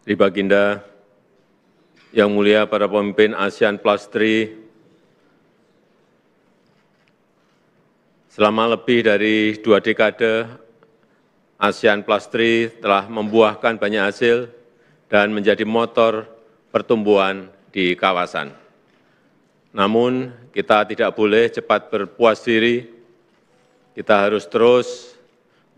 Di Baginda, Yang Mulia para pemimpin ASEAN-Plus Three, selama lebih dari 2 dekade, ASEAN-Plus Three telah membuahkan banyak hasil dan menjadi motor pertumbuhan di kawasan. Namun, kita tidak boleh cepat berpuas diri. Kita harus terus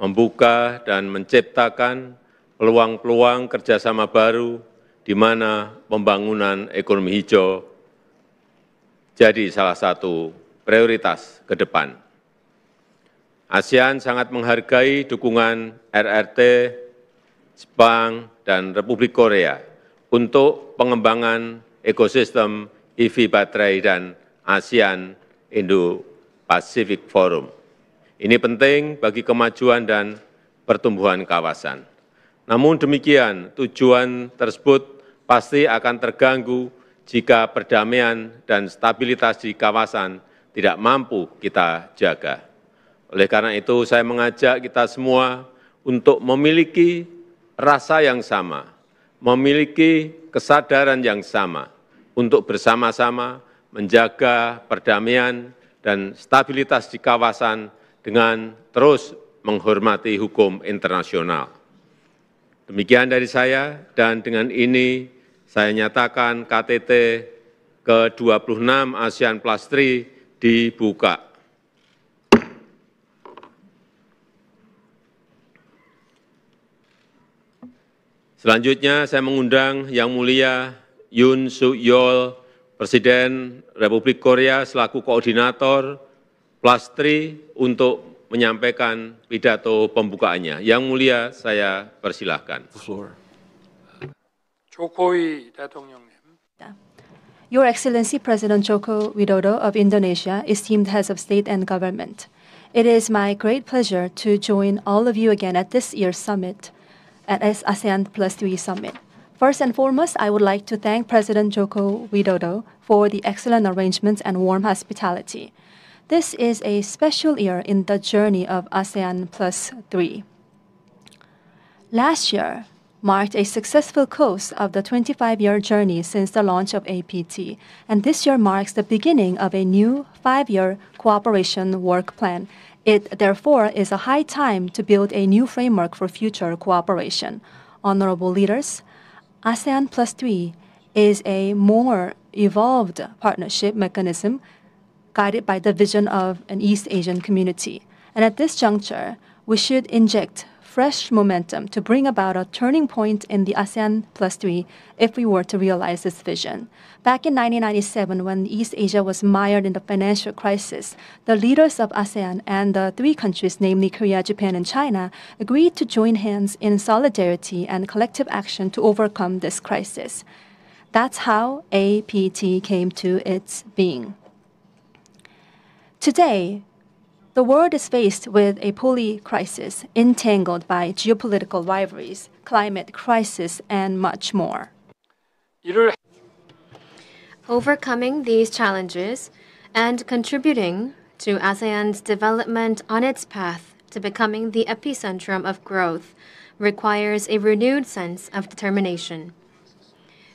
membuka dan menciptakan peluang-peluang kerjasama baru di mana pembangunan ekonomi hijau jadi salah satu prioritas ke depan. ASEAN sangat menghargai dukungan RRT, Jepang, dan Republik Korea untuk pengembangan ekosistem EV baterai dan ASEAN Indo-Pacific Forum. Ini penting bagi kemajuan dan pertumbuhan kawasan. Namun demikian, tujuan tersebut pasti akan terganggu jika perdamaian dan stabilitas di kawasan tidak mampu kita jaga. Oleh karena itu, saya mengajak kita semua untuk memiliki rasa yang sama, memiliki kesadaran yang sama, untuk bersama-sama menjaga perdamaian dan stabilitas di kawasan dengan terus menghormati hukum internasional. Demikian dari saya, dan dengan ini saya nyatakan KTT ke-26 ASEAN-Plus Three dibuka. Selanjutnya saya mengundang Yang Mulia Yoon Yeol, Presiden Republik Korea selaku Koordinator Plus Three untuk menyampaikan pidato pembukaannya. Yang Mulia, saya persilahkan. Your Excellency President Joko Widodo of Indonesia, esteemed heads of state and government, it is my great pleasure to join all of you again at this year's summit, at ASEAN-Plus Three Summit. First and foremost, I would like to thank President Joko Widodo for the excellent arrangements and warm hospitality. This is a special year in the journey of ASEAN-Plus Three. Last year marked a successful close of the 25-year journey since the launch of APT, and this year marks the beginning of a new 5-year cooperation work plan. It, therefore, is a high time to build a new framework for future cooperation. Honorable leaders, ASEAN-Plus Three is a more evolved partnership mechanism guided by the vision of an East Asian community. And at this juncture, we should inject fresh momentum to bring about a turning point in the ASEAN-Plus Three if we were to realize this vision. Back in 1997, when East Asia was mired in the financial crisis, the leaders of ASEAN and the three countries, namely Korea, Japan, and China, agreed to join hands in solidarity and collective action to overcome this crisis. That's how APT came to its being. Today, the world is faced with a poly-crisis entangled by geopolitical rivalries, climate crisis, and much more. Overcoming these challenges and contributing to ASEAN's development on its path to becoming the epicentrum of growth requires a renewed sense of determination.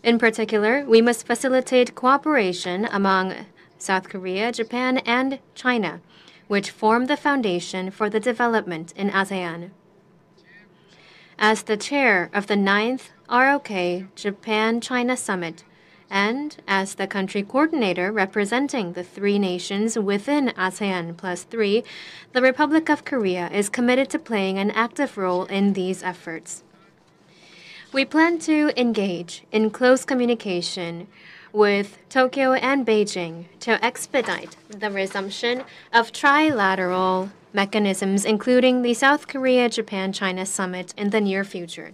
In particular, we must facilitate cooperation among South Korea, Japan, and China, which form the foundation for the development in ASEAN. As the chair of the 9th ROK Japan-China Summit, and as the country coordinator representing the three nations within ASEAN-Plus Three, the Republic of Korea is committed to playing an active role in these efforts. We plan to engage in close communication with Tokyo and Beijing to expedite the resumption of trilateral mechanisms, including the South Korea-Japan-China Summit in the near future.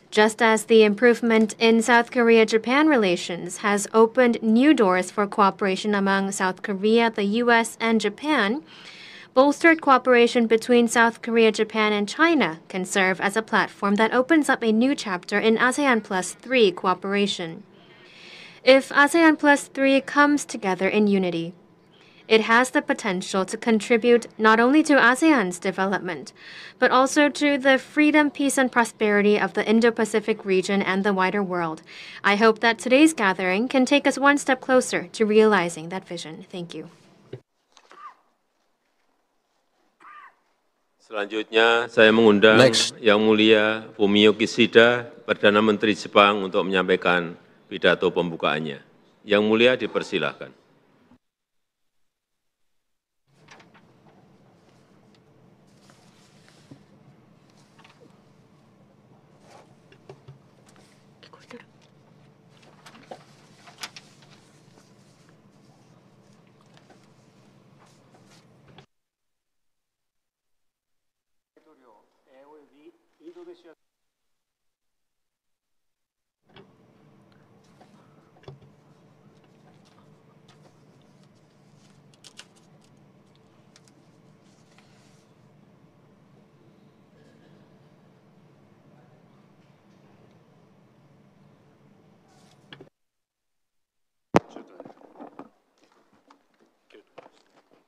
Just as the improvement in South Korea-Japan relations has opened new doors for cooperation among South Korea, the U.S., and Japan, bolstered cooperation between South Korea, Japan, and China can serve as a platform that opens up a new chapter in ASEAN-Plus Three cooperation. If ASEAN-Plus Three comes together in unity, It has the potential to contribute not only to ASEAN's development, but also to the freedom, peace, and prosperity of the Indo-Pacific region and the wider world. I hope that today's gathering can take us one step closer to realizing that vision. Thank you. Selanjutnya, saya mengundang Yang Mulia Fumio Kishida, Perdana Menteri Jepang, untuk menyampaikan pidato pembukaannya. Yang Mulia, dipersilahkan.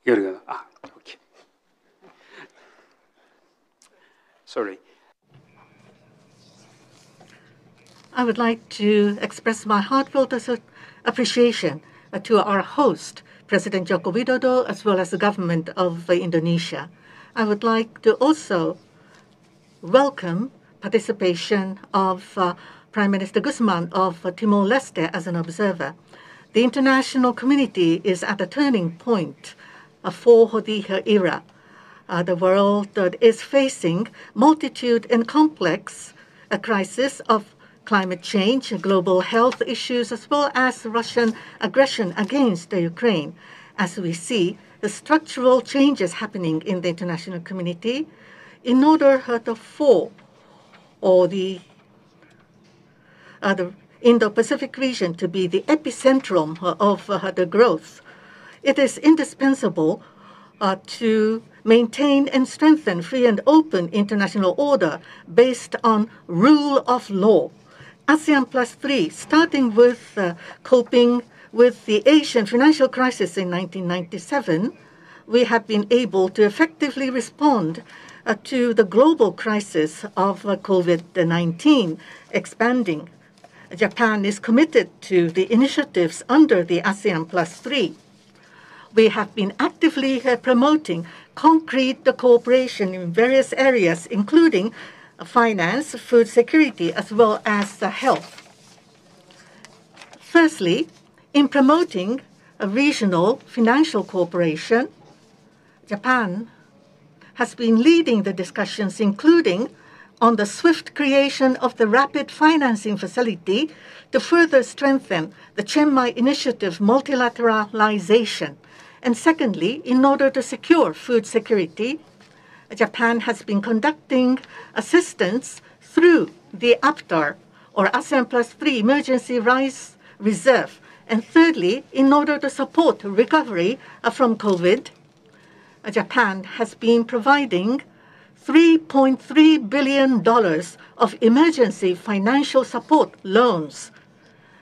Okay. Sorry. I would like to express my heartfelt appreciation to our host, President Joko Widodo, as well as the government of Indonesia. I would like to also welcome participation of Prime Minister Guzman of Timor-Leste as an observer. The international community is at a turning point for the era. The world is facing multitude and complex crisis of climate change, global health issues, as well as Russian aggression against Ukraine. As we see the structural changes happening in the international community, in order for the Indo-Pacific region to be the epicentrum of the growth, it is indispensable to maintain and strengthen free and open international order based on rule of law. ASEAN-Plus Three, starting with coping with the Asian financial crisis in 1997, we have been able to effectively respond to the global crisis of COVID-19 expanding. Japan is committed to the initiatives under the ASEAN-Plus Three. We have been actively promoting concrete cooperation in various areas, including finance, food security, as well as health. Firstly, in promoting a regional financial cooperation, Japan has been leading the discussions, including on the swift creation of the Rapid Financing Facility to further strengthen the Chiang Mai Initiative multilateralization. And secondly, in order to secure food security, Japan has been conducting assistance through the APTAR, or ASEAN-Plus Three Emergency Rice Reserve. And thirdly, in order to support recovery from COVID, Japan has been providing $3.3 billion of emergency financial support loans.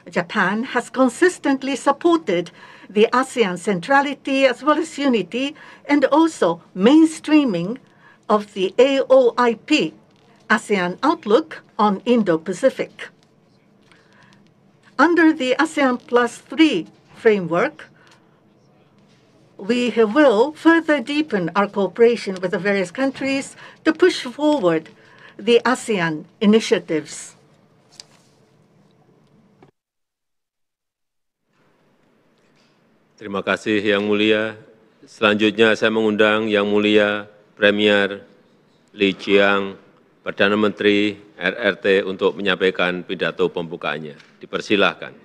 Japan has consistently supported the ASEAN centrality as well as unity and also mainstreaming of the AOIP, ASEAN Outlook on Indo-Pacific. Under the ASEAN-Plus Three framework, we will further deepen our cooperation with the various countries to push forward the ASEAN initiatives. Terima kasih Yang Mulia. Selanjutnya saya mengundang Yang Mulia Premier Qiang, Perdana Menteri RRT, untuk menyampaikan pidato pembukaannya. Dipersilahkan.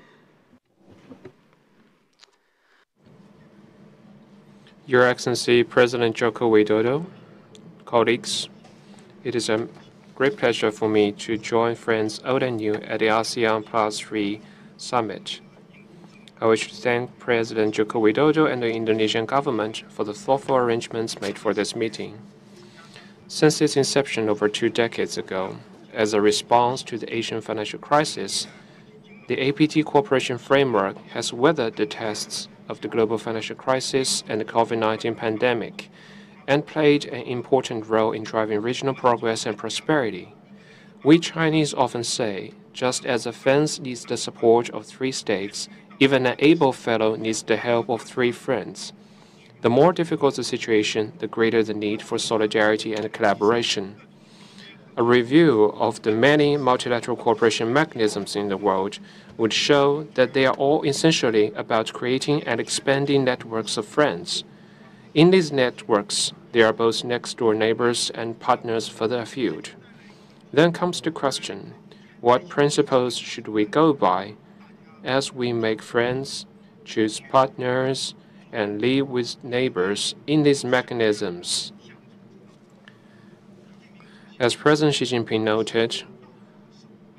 Your Excellency President Joko Widodo, colleagues, it is a great pleasure for me to join friends old and new at the ASEAN-Plus Three Summit. I wish to thank President Joko Widodo and the Indonesian government for the thoughtful arrangements made for this meeting. Since its inception over 2 decades ago, as a response to the Asian financial crisis, the APT cooperation framework has weathered the tests of the global financial crisis and the COVID-19 pandemic, and played an important role in driving regional progress and prosperity. We Chinese often say, just as a fence needs the support of 3 stakes, even an able fellow needs the help of 3 friends. The more difficult the situation, the greater the need for solidarity and collaboration. A review of the many multilateral cooperation mechanisms in the world would show that they are all essentially about creating and expanding networks of friends. In these networks, there are both next-door neighbors and partners further afield. Then comes the question, what principles should we go by as we make friends, choose partners, and live with neighbors in these mechanisms? As President Xi Jinping noted,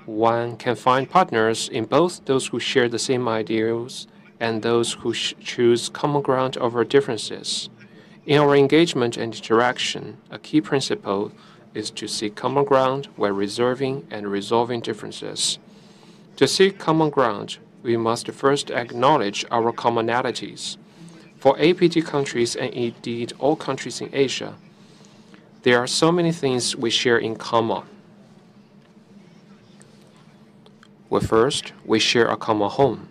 one can find partners in both those who share the same ideals and those who choose common ground over differences. In our engagement and interaction, a key principle is to seek common ground while reserving and resolving differences. To seek common ground, we must first acknowledge our commonalities. For APT countries and indeed all countries in Asia, there are so many things we share in common. Well, first, we share a common home.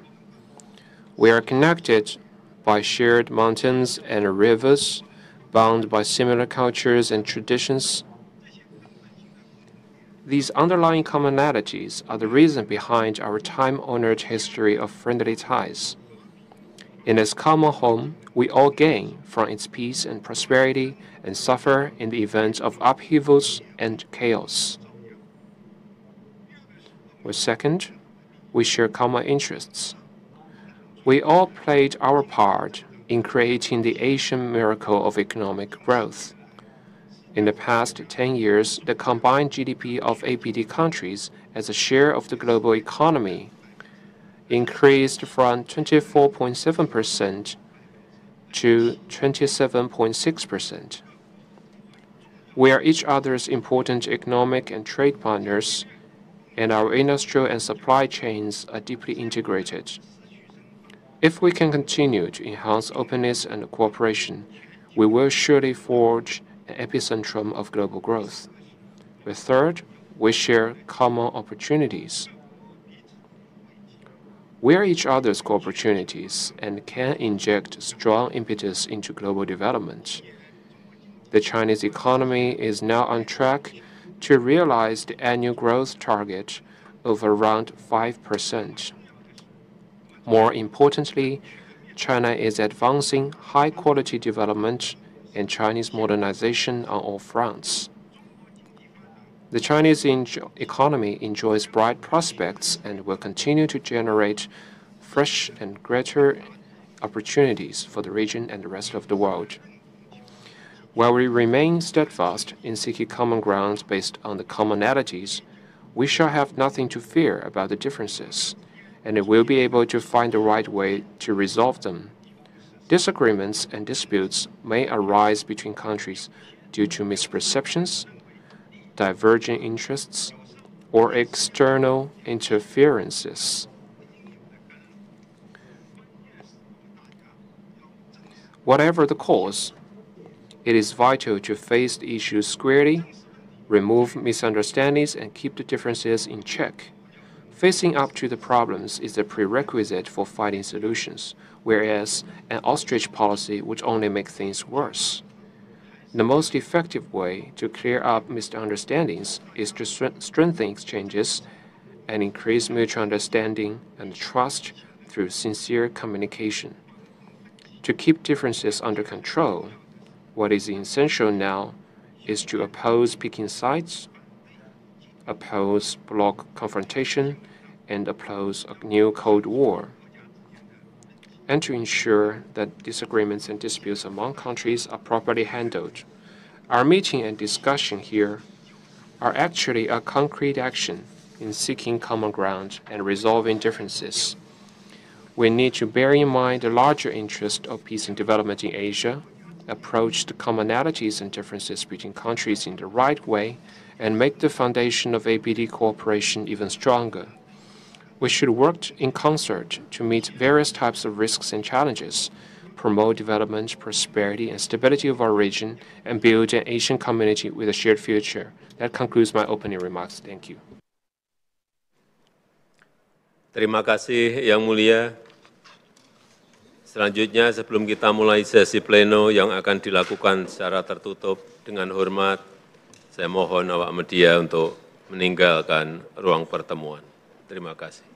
We are connected by shared mountains and rivers, bound by similar cultures and traditions. These underlying commonalities are the reason behind our time-honored history of friendly ties. In this common home, we all gain from its peace and prosperity and suffer in the event of upheavals and chaos. Well, second, we share common interests. We all played our part in creating the Asian miracle of economic growth. In the past 10 years, the combined GDP of APT countries as a share of the global economy increased from 24.7% to 27.6%. We are each other's important economic and trade partners, and our industrial and supply chains are deeply integrated. If we can continue to enhance openness and cooperation, we will surely forge an epicentrum of global growth. The third, we share common opportunities. We are each other's opportunities and can inject strong impetus into global development. The Chinese economy is now on track to realize the annual growth target of around 5%. More importantly, China is advancing high-quality development and Chinese modernization on all fronts. The Chinese economy enjoys bright prospects and will continue to generate fresh and greater opportunities for the region and the rest of the world. While we remain steadfast in seeking common ground based on the commonalities, we shall have nothing to fear about the differences, and we will be able to find the right way to resolve them. Disagreements and disputes may arise between countries due to misperceptions, diverging interests, or external interferences. Whatever the cause, it is vital to face the issues squarely, remove misunderstandings, and keep the differences in check. Facing up to the problems is a prerequisite for finding solutions, whereas an ostrich policy would only make things worse. The most effective way to clear up misunderstandings is to strengthen exchanges and increase mutual understanding and trust through sincere communication. To keep differences under control, what is essential now is to oppose picking sides, oppose bloc confrontation, and oppose a new Cold War, and to ensure that disagreements and disputes among countries are properly handled. Our meeting and discussion here are actually a concrete action in seeking common ground and resolving differences. We need to bear in mind the larger interest of peace and development in Asia, approach the commonalities and differences between countries in the right way, and make the foundation of APT cooperation even stronger. We should work in concert to meet various types of risks and challenges, promote development, prosperity, and stability of our region, and build an Asian community with a shared future. That concludes my opening remarks. Thank you. Terima kasih Yang Mulia. Selanjutnya, sebelum kita mulai sesi pleno yang akan dilakukan secara tertutup, dengan hormat, saya mohon awak media untuk meninggalkan ruang pertemuan. Terima kasih.